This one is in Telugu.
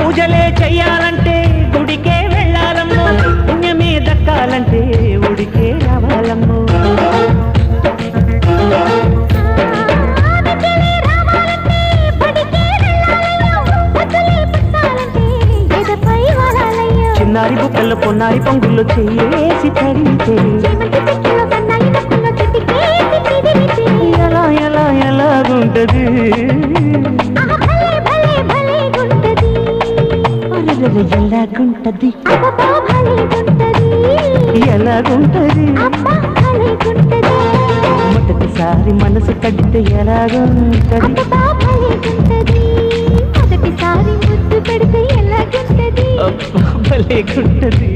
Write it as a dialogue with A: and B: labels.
A: పూజలే చెయ్యాలంటే గుడికే వెళ్ళాలమ్మో, పుణ్యమే దక్కాలంటే ఉడికే రావాలమ్మో. చిన్నారి బుక్కల్లో పొన్నారి పొంగుల్లో చెయ్యేసి తడితే ఎలా ఎలా ఎలాగుంటది, ఎలాగుంటది ఎలాగుంటది మొదటిసారి మనసు కడితే ఎలాగుంటది,
B: మొదటిసారి ముద్దు పెడితే ఎలాగుంటది,
A: భలేగుంటది.